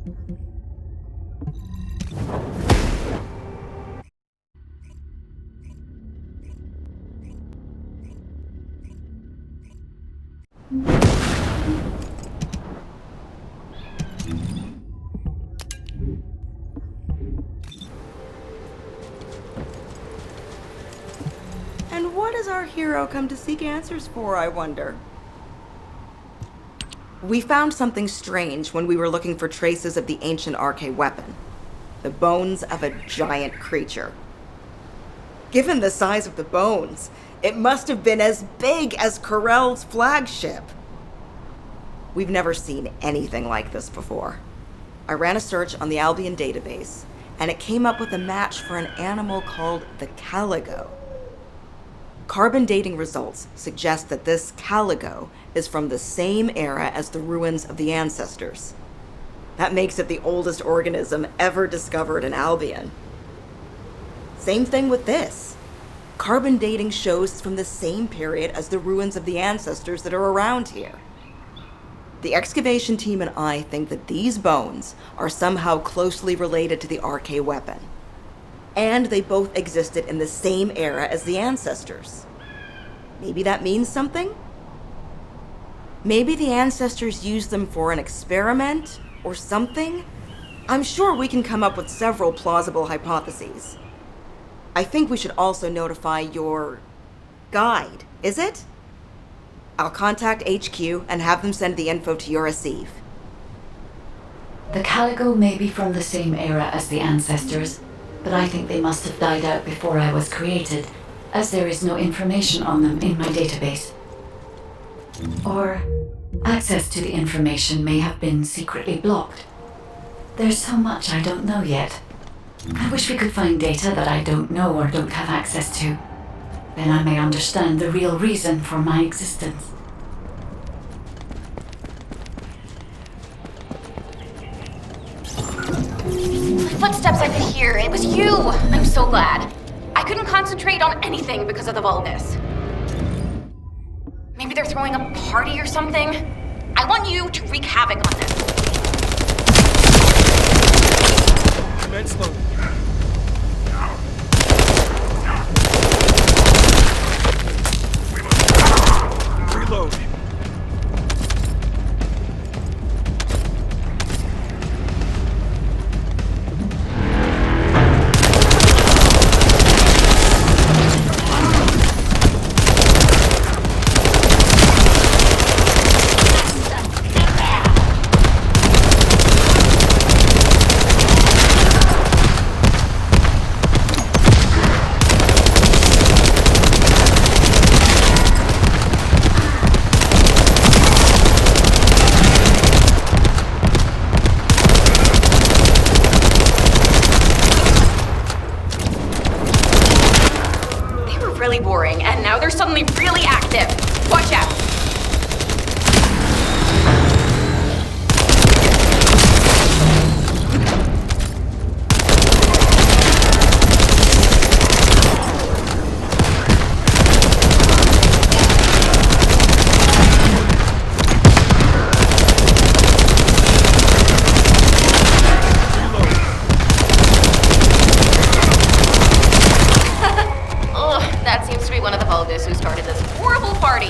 And what does our hero come to seek answers for, I wonder? We found something strange when we were looking for traces of the ancient RK weapon. The bones of a giant creature. Given the size of the bones, it must have been as big as Corell's flagship. We've never seen anything like this before. I ran a search on the Albion database, and it came up with a match for an animal called the caligo. Carbon dating results suggest that this caligo is from the same era as the ruins of the ancestors. That makes it the oldest organism ever discovered in Albion. Same thing with this. Carbon dating shows it's from the same period as the ruins of the ancestors that are around here. The excavation team and I think that these bones are somehow closely related to the RK weapon. And they both existed in the same era as the ancestors. Maybe that means something? Maybe the ancestors used them for an experiment or something? I'm sure we can come up with several plausible hypotheses. I think we should also notify your guide, is it? I'll contact HQ and have them send the info to your receive. The caligo may be from the same era as the ancestors, but I think they must have died out before I was created, as there is no information on them in my database. Or access to the information may have been secretly blocked. There's so much I don't know yet. I wish we could find data that I don't know or don't have access to. Then I may understand the real reason for my existence. Footsteps I could hear. It was you. I'm so glad. I couldn't concentrate on anything because of the vulgus. Maybe they're throwing a party or something? I want you to wreak havoc on them. Commence loading. Reload. Really boring, and now they're suddenly really active. Watch out. Who started this horrible party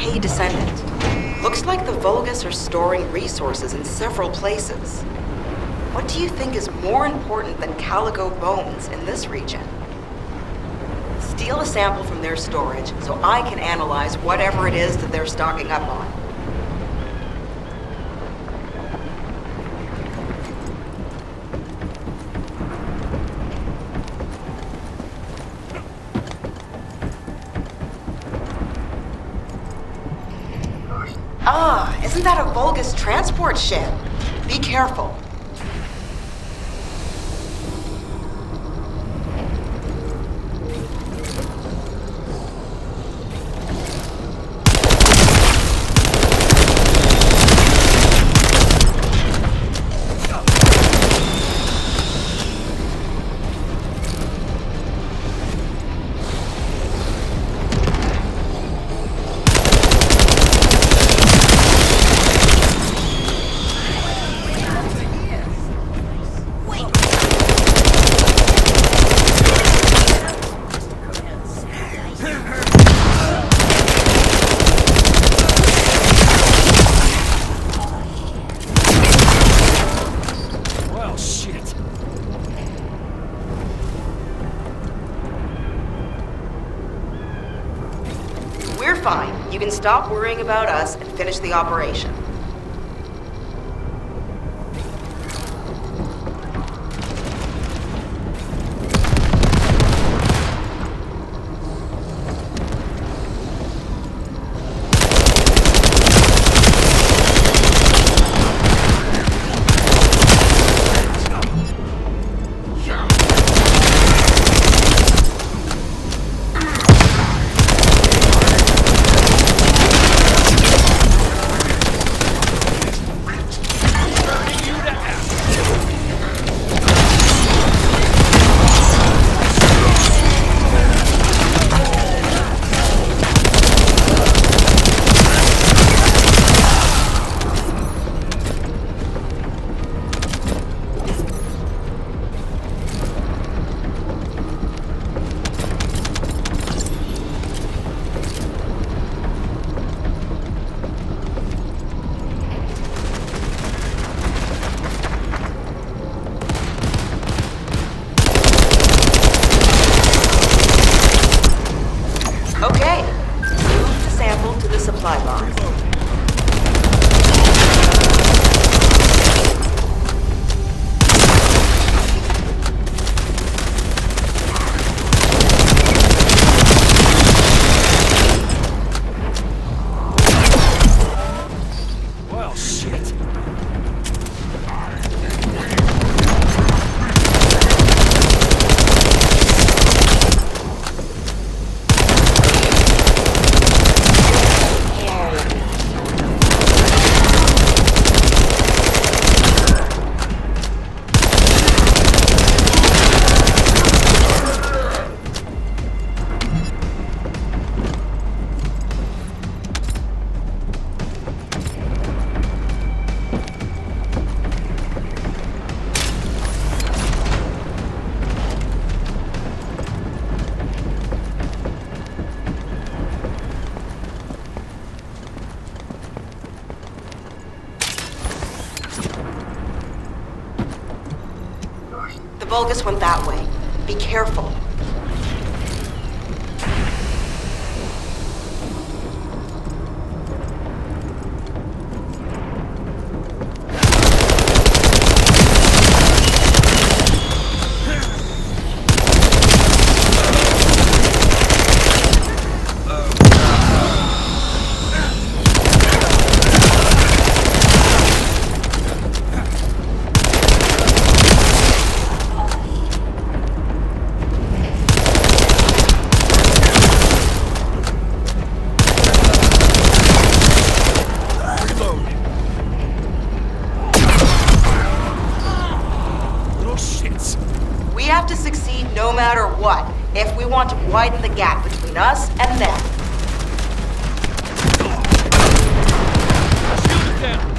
Hey, Descendant. Looks like the Vulgus are storing resources in several places. What do you think is more important than calico bones in this region? Steal a sample from their storage so I can analyze whatever it is that they're stocking up on. Ah, isn't that a Vulgus transport ship? Be careful. We're fine. You can stop worrying about us and finish the operation. Okay, move the sample to the supply box. Well, shit. The Vulgus went that way. Be careful. We have to succeed no matter what, if we want to widen the gap between us and them. Shoot it down.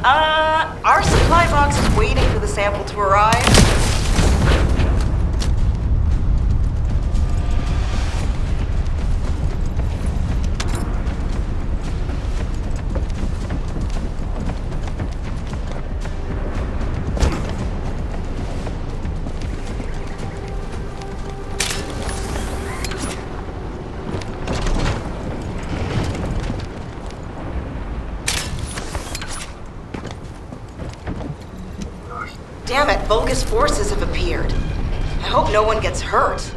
Our supply box is waiting for the sample to arrive. Damn it, Vulgus forces have appeared. I hope no one gets hurt.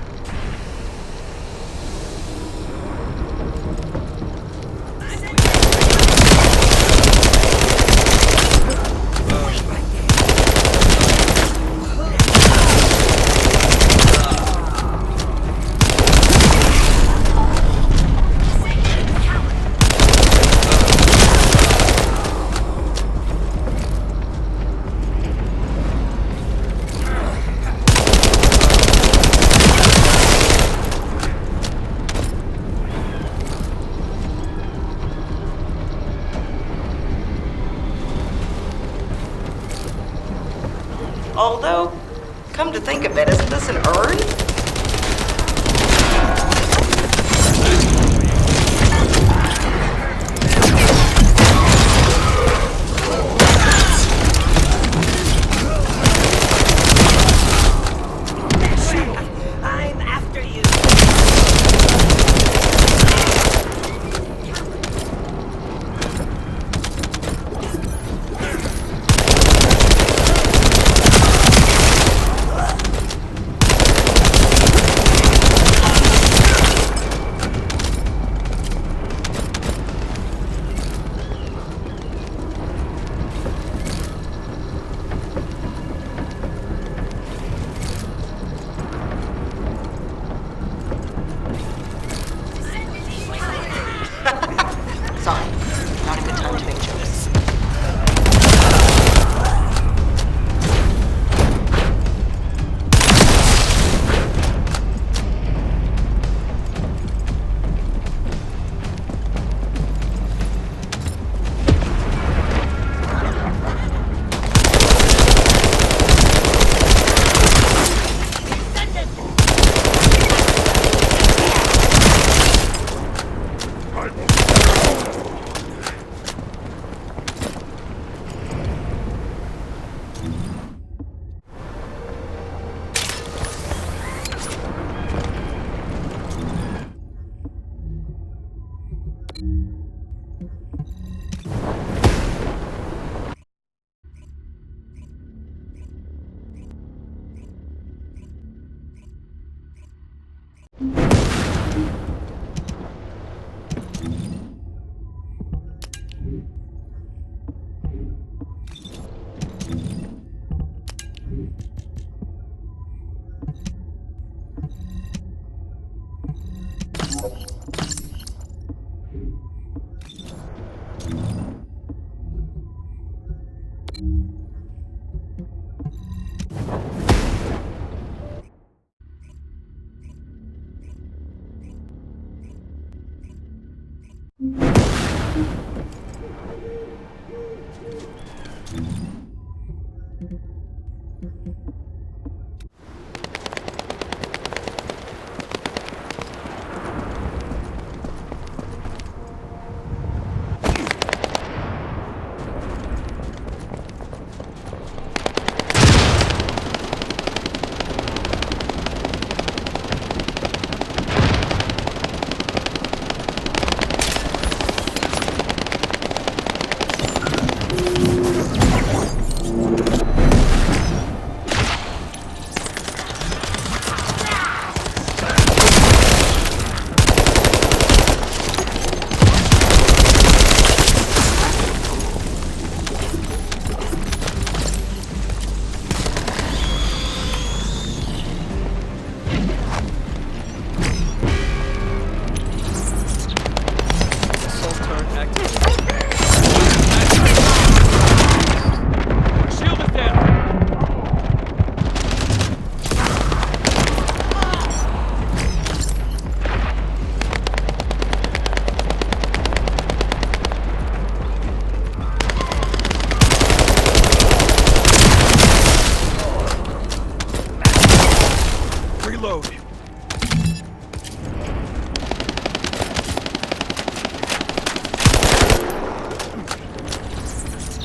Although, come to think of it, isn't this an urn? I'm after you. Sorry, not a good time to make jokes.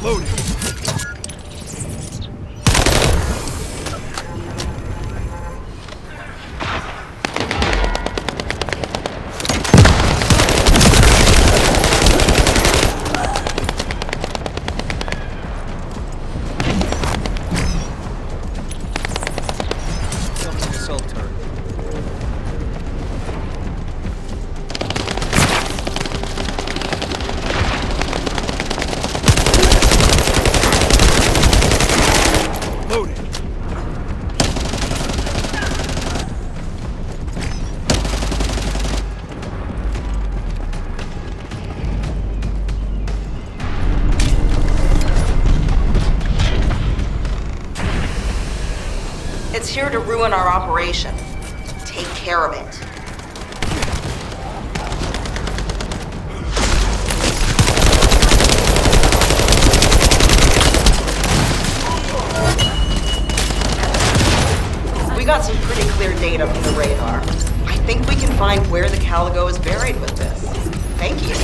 Loading. Assault turret. Loading. It's here to ruin our operation. Take care of it. We got some pretty clear data from the radar. I think we can find where the Caligo is buried with this. Thank you.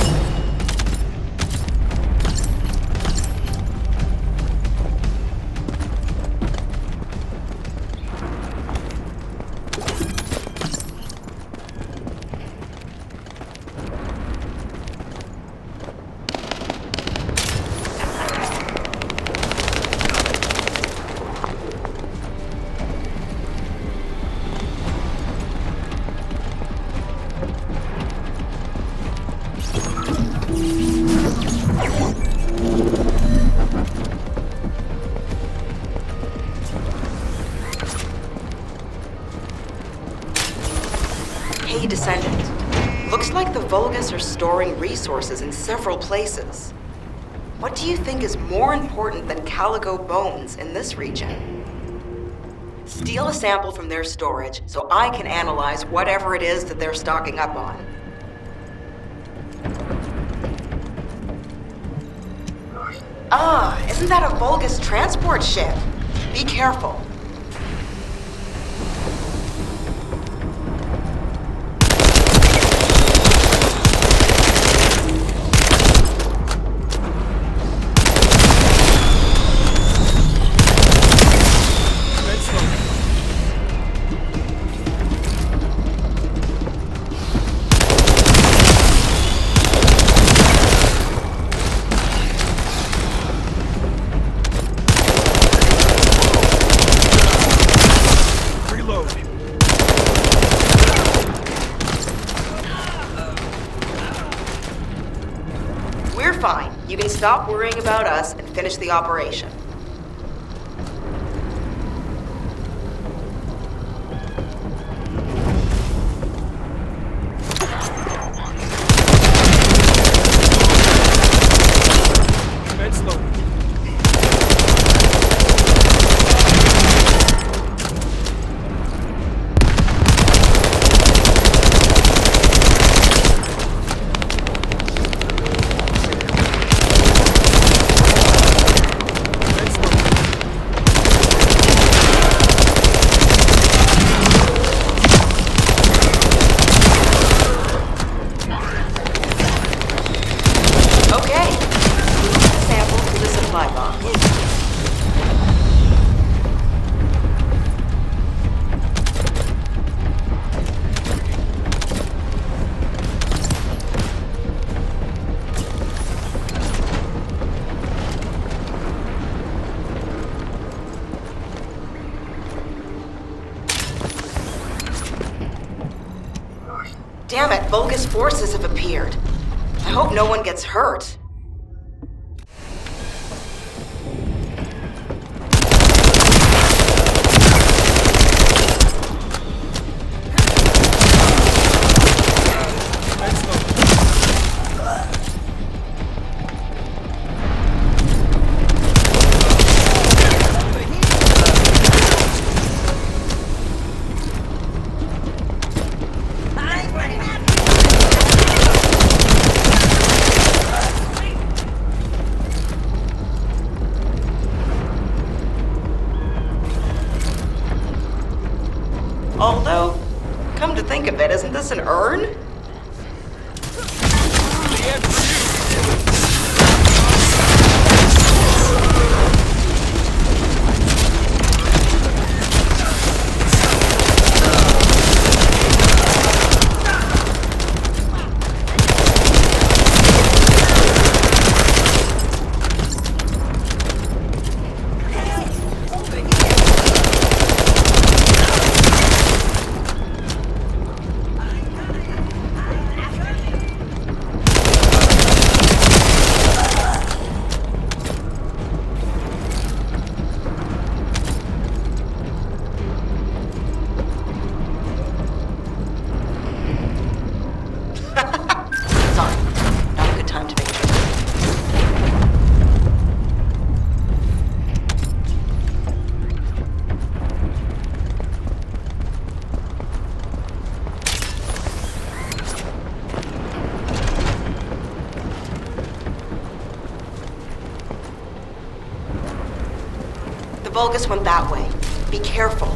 Hey, Descendant. Looks like the Vulgus are storing resources in several places. What do you think is more important than Caligo bones in this region? Steal a sample from their storage so I can analyze whatever it is that they're stocking up on. Ah, isn't that a Vulgus transport ship? Be careful. We're fine. You can stop worrying about us and finish the operation. Vents loaded. Damn it, Vulgus forces have appeared. I hope no one gets hurt. Although, come to think of it, isn't this an urn? Vulgus went that way. Be careful.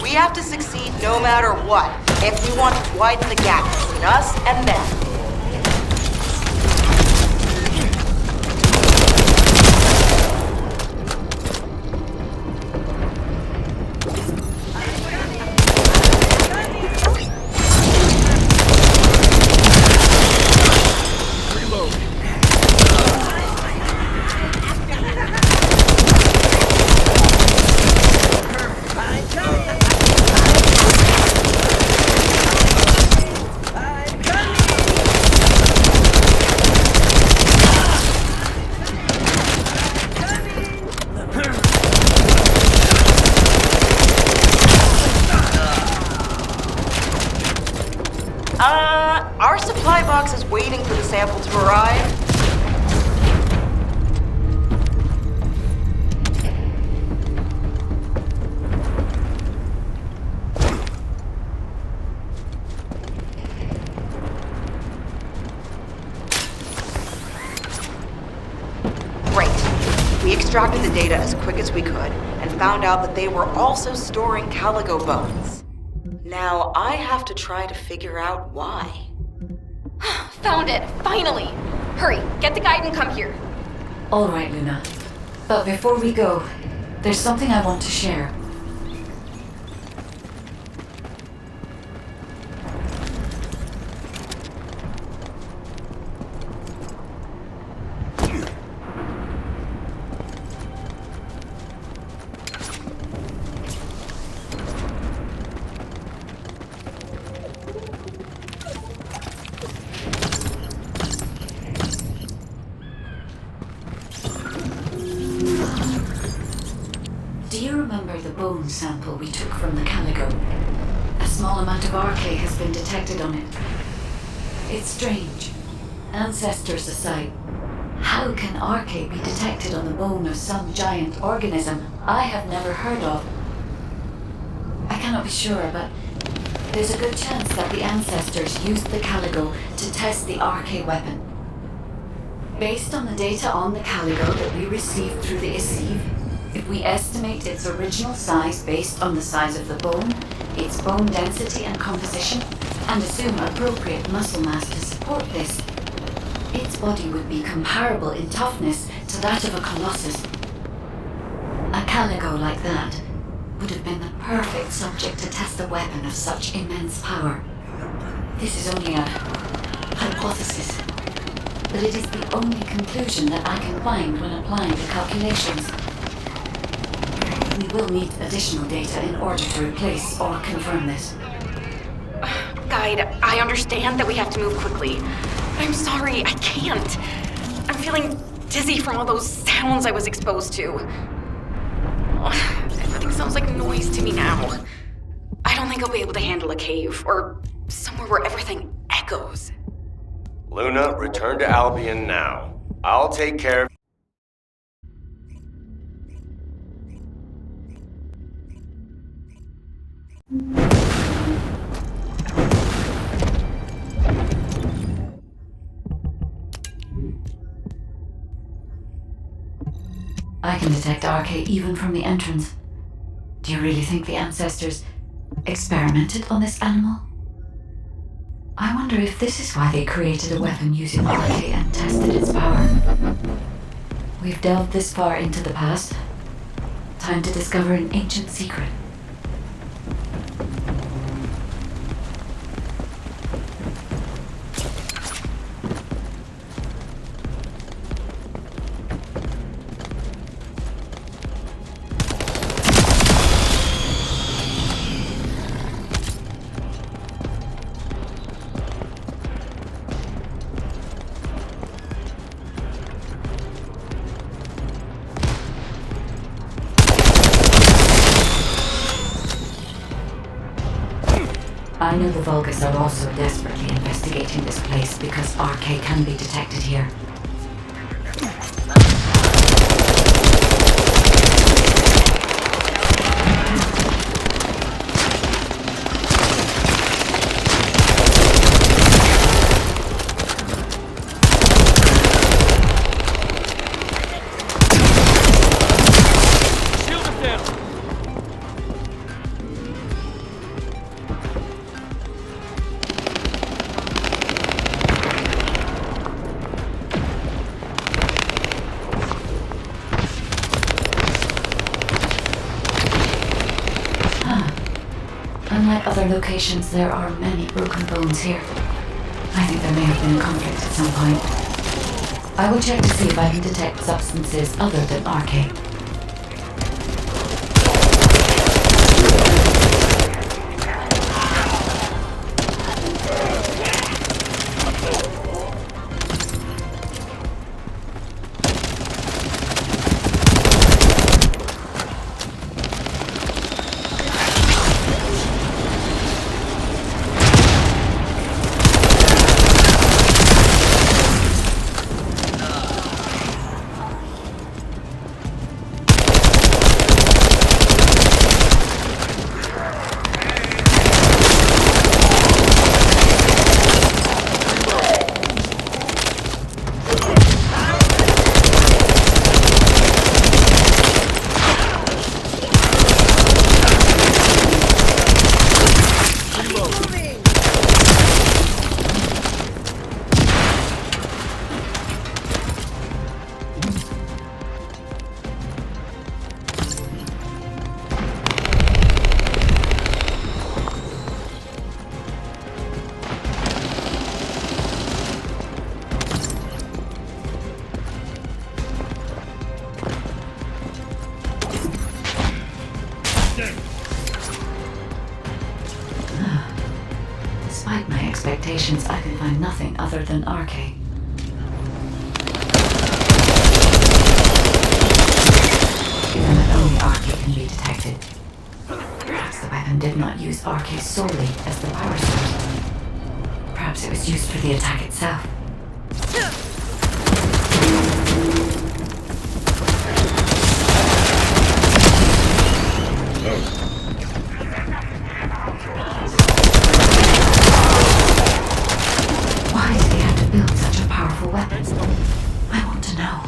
We have to succeed no matter what, if we want to widen the gap between us and them. Our supply box is waiting for the sample to arrive. Great. We extracted the data as quick as we could and found out that they were also storing calico bones. Now, I have to try to figure out why. Found it, finally! Hurry, get the guide and come here. All right, Luna. But before we go, there's something I want to share. Do you remember the bone sample we took from the calico? A small amount of RK has been detected on it. It's strange. Ancestors aside, how can RK be detected on the bone of some giant organism I have never heard of? I cannot be sure, but there's a good chance that the ancestors used the calico to test the RK weapon. Based on the data on the calico that we received through the Isiv, if we estimate its original size based on the size of the bone, its bone density and composition, and assume appropriate muscle mass to support this, its body would be comparable in toughness to that of a colossus. A calico like that would have been the perfect subject to test a weapon of such immense power. This is only a hypothesis, but it is the only conclusion that I can find when applying the calculations. We will need additional data in order to replace or confirm this. Guide, I understand that we have to move quickly. But I'm sorry, I can't. I'm feeling dizzy from all those sounds I was exposed to. Everything sounds like noise to me now. I don't think I'll be able to handle a cave, or somewhere where everything echoes. Luna, return to Albion now. I'll take care of... I can detect RK even from the entrance. Do you really think the ancestors experimented on this animal? I wonder if this is why they created a weapon using RK and tested its power. We've delved this far into the past. Time to discover an ancient secret. I know the Vulgus are also desperately investigating this place because RK can be detected here. Shield him down! Unlike other locations, there are many broken bones here. I think there may have been a conflict at some point. I will check to see if I can detect substances other than RK. Despite my expectations, I can find nothing other than RK. Given that only RK can be detected, perhaps the weapon did not use RK solely as the power source. Perhaps it was used for the attack itself. Why did they have to build such a powerful weapon? I want to know.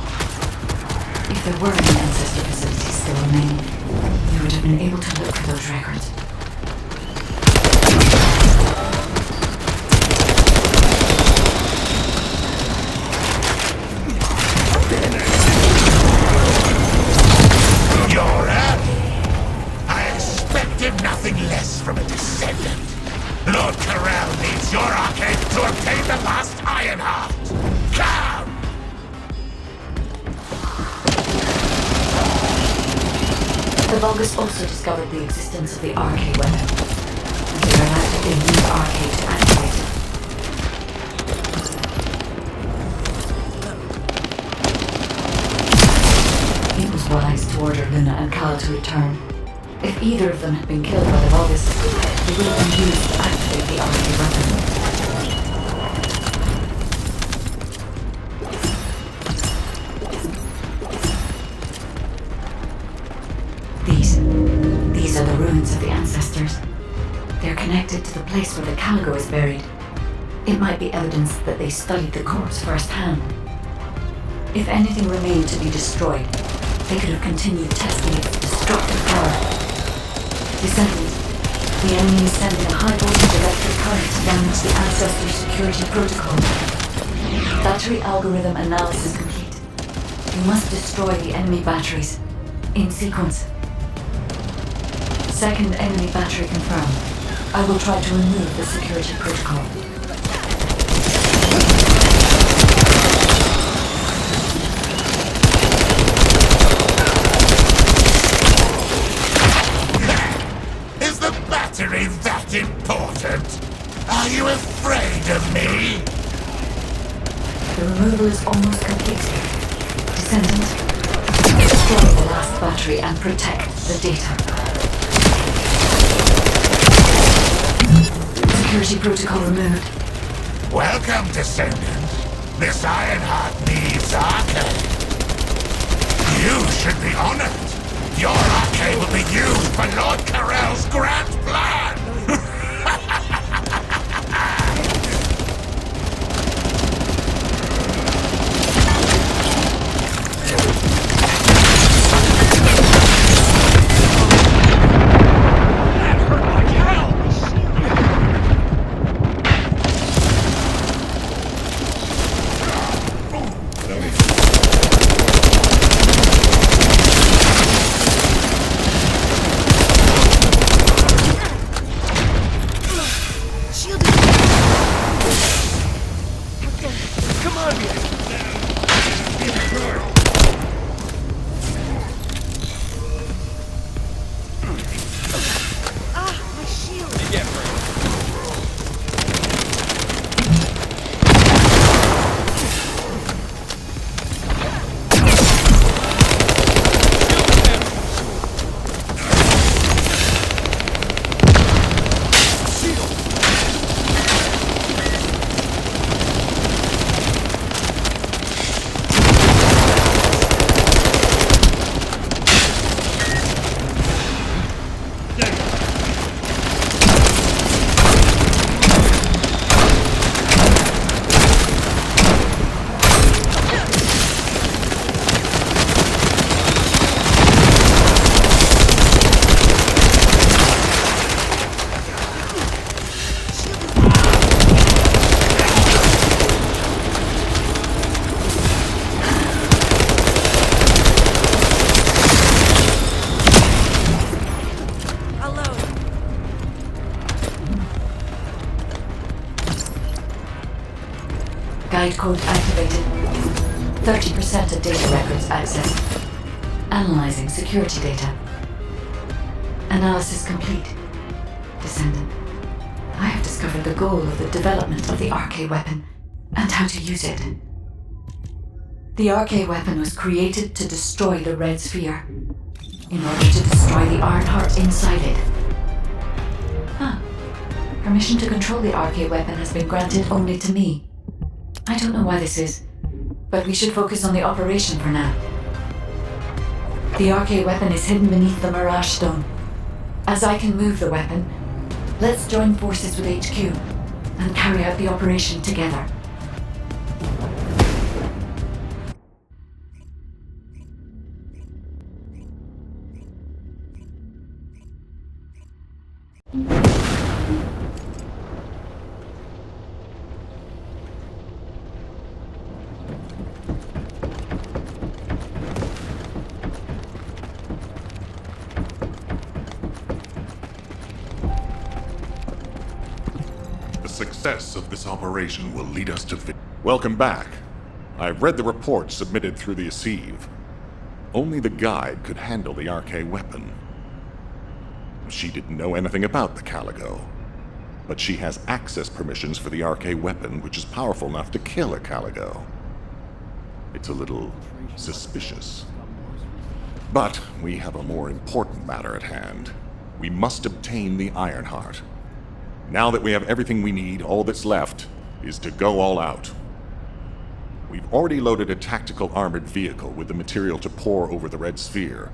If there were any ancestor facilities still remaining, we would have been able to look for those records. You're up! I expected nothing less from a Descendant. Lord Corral needs your arcade to obtain the last Iron Heart. Come! The Vulgus also discovered the existence of the RK weapon. They are actively use RK to activate it. It was wise to order Luna and Cal to return. If either of them had been killed by the Vulgus, they would have been used to activate the RK weapon. These are the ruins of the ancestors. They're connected to the place where the Caligo is buried. It might be evidence that they studied the corpse firsthand. If anything remained to be destroyed, they could have continued testing its destructive power. Descendants, the enemy is sending a high voltage electric current to damage the ancestor security protocol. Battery algorithm analysis complete. You must destroy the enemy batteries in sequence. Second enemy battery confirmed. I will try to remove the security protocol. Is the battery that important? Are you afraid of me? The removal is almost complete. Descendant, destroy the last battery and protect the data. security protocol removed. Welcome, Descendant. This Ironheart needs arcade. You should be honored. Your arcade will be used for Lord Carell's grand plan. Guide code activated. 30% of data records accessed. Analyzing security data. Analysis complete. Descendant, I have discovered the goal of the development of the RK weapon and how to use it. The RK weapon was created to destroy the Red Sphere in order to destroy the Ironheart inside it. Permission to control the RK weapon has been granted only to me. I don't know why this is, but we should focus on the operation for now. The RK weapon is hidden beneath the Mirage Stone. As I can move the weapon, let's join forces with HQ and carry out the operation together. The success of this operation will lead us to Welcome back. I've read the report submitted through the Assieve. Only the guide could handle the RK weapon. She didn't know anything about the Calico, but she has access permissions for the RK weapon, which is powerful enough to kill a Calico. It's a little suspicious. But we have a more important matter at hand. We must obtain the Ironheart. Now that we have everything we need, all that's left is to go all out. We've already loaded a tactical armored vehicle with the material to pour over the Red Sphere.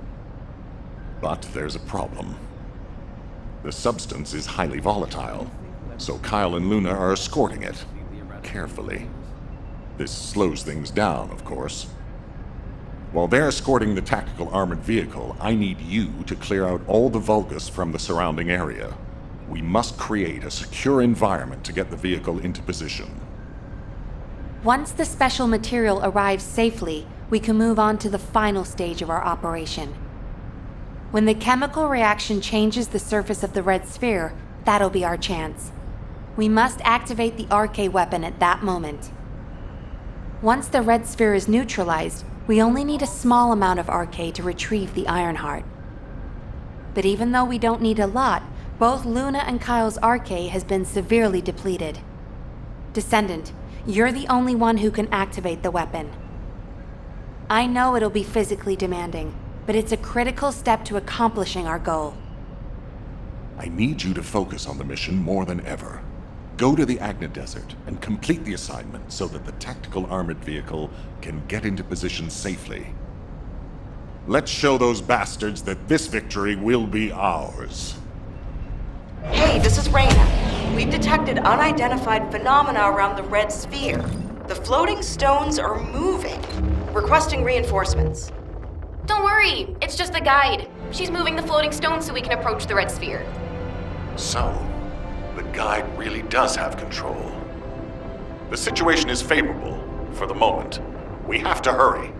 But there's a problem. The substance is highly volatile, so Kyle and Luna are escorting it, carefully. This slows things down, of course. While they're escorting the tactical armored vehicle, I need you to clear out all the Vulgus from the surrounding area. We must create a secure environment to get the vehicle into position. Once the special material arrives safely, we can move on to the final stage of our operation. When the chemical reaction changes the surface of the Red Sphere, that'll be our chance. We must activate the RK weapon at that moment. Once the Red Sphere is neutralized, we only need a small amount of RK to retrieve the Ironheart. But even though we don't need a lot, both Luna and Kyle's RK has been severely depleted. Descendant, you're the only one who can activate the weapon. I know it'll be physically demanding, but it's a critical step to accomplishing our goal. I need you to focus on the mission more than ever. Go to the Agna Desert and complete the assignment so that the tactical armored vehicle can get into position safely. Let's show those bastards that this victory will be ours. Hey, this is Reyna. We've detected unidentified phenomena around the red sphere. The floating stones are moving. Requesting reinforcements. Don't worry, it's just the guide. She's moving the floating stones so we can approach the red sphere. So, the guide really does have control. The situation is favorable, for the moment. We have to hurry.